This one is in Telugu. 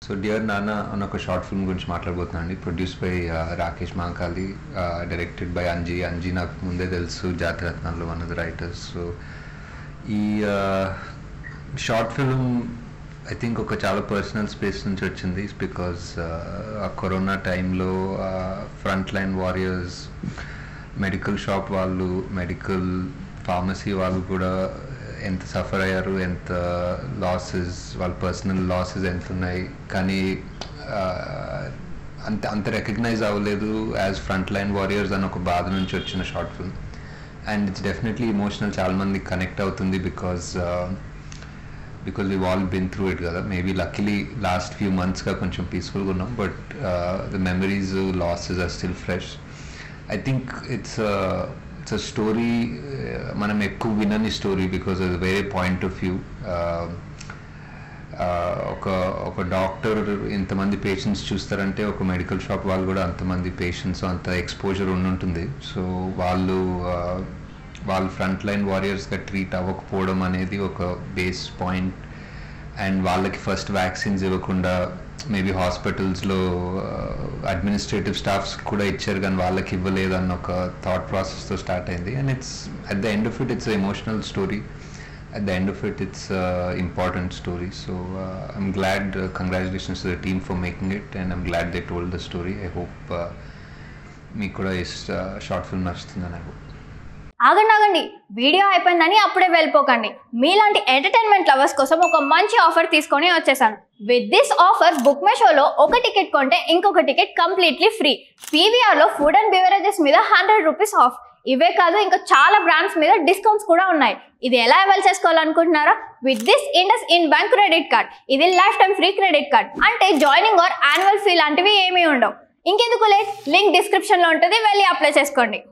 సో డియర్ నాన్న అన్న ఒక షార్ట్ ఫిల్మ్ గురించి మాట్లాడబోతున్నాను. Produce by Rakesh Mahakali, directed by Anji నాకు ముందే తెలుసు, జాతిరత్నాల్లో one of the writers. So ఈ షార్ట్ ఫిల్మ్ ఐ థింక్ ఒక చాలా పర్సనల్ స్పేస్ నుంచి వచ్చింది. బికాజ్ ఆ కరోనా టైంలో front line warriors, medical shop వాళ్ళు, మెడికల్ ఫార్మసీ వాళ్ళు కూడా ఎంత సఫర్ అయ్యారు, ఎంత లాసెస్, వాళ్ళ పర్సనల్ లాసెస్ ఎంత ఉన్నాయి, కానీ అంత రికగ్నైజ్ అవ్వలేదు యాజ్ ఫ్రంట్ లైన్ వారియర్స్ అని ఒక బాధ నుంచి వచ్చిన short film. And it's definitely emotional, చాలామంది కనెక్ట్ అవుతుంది because we all been through it కదా. మేబీ లక్కీలీ లాస్ట్ ఫ్యూ మంత్స్గా కొంచెం పీస్ఫుల్గా ఉన్నాం, but the memories, losses are still fresh. I think it's a story మనం ఎక్కువ వినని స్టోరీ బికాజ్ అది వేరే పాయింట్ ఆఫ్ వ్యూ. ఒక డాక్టర్ ఇంతమంది పేషెంట్స్ చూస్తారంటే ఒక మెడికల్ షాప్ వాళ్ళు కూడా అంతమంది పేషెంట్స్, అంత ఎక్స్పోజర్ ఉంటుంది. సో వాళ్ళు ఫ్రంట్ లైన్ వారియర్స్గా ట్రీట్ అవ్వకపోవడం అనేది ఒక బేస్ పాయింట్. అండ్ వాళ్ళకి ఫస్ట్ వ్యాక్సిన్స్ ఇవ్వకుండా మేబీ హాస్పిటల్స్లో అడ్మినిస్ట్రేటివ్ స్టాఫ్స్ కూడా ఇచ్చారు కానీ వాళ్ళకి ఇవ్వలేదు అన్న ఒక థాట్ ప్రాసెస్తో స్టార్ట్ అయింది. And it's at the end of it it's emotional story, at the end of it it's important story. So I'm glad, congratulations to the team for making it, and I'm glad they told the story. I hope me kuda is short film nastundani. I hope. ఆగండి, వీడియో అయిపోయిందని అప్పుడే వెళ్ళిపోకండి. మీలాంటి ఎంటర్టైన్మెంట్ లవర్స్ కోసం ఒక మంచి ఆఫర్ తీసుకొని వచ్చేసాను. With this offer book my షోలో ఒక టికెట్ కొంటే ఇంకొక టికెట్ కంప్లీట్లీ ఫ్రీ. పీవీఆర్లో ఫుడ్ అండ్ బెవరేజెస్ మీద 100 రూపీస్ ఆఫ్. ఇవే కాదు, ఇంకా చాలా బ్రాండ్స్ మీద డిస్కౌంట్స్ కూడా ఉన్నాయి. ఇది ఎలా అవైల్ చేసుకోవాలనుకుంటున్నారా? With this IndusInd bank credit card. ఇది lifetime free credit card. అంటే జాయినింగ్ ఆర్ యాన్యువల్ ఫీ లాంటివి ఏమీ ఉండవు. ఇంకెందుకు లేట్, లింక్ డిస్క్రిప్షన్లో ఉంటుంది, వెళ్ళి అప్లై చేసుకోండి.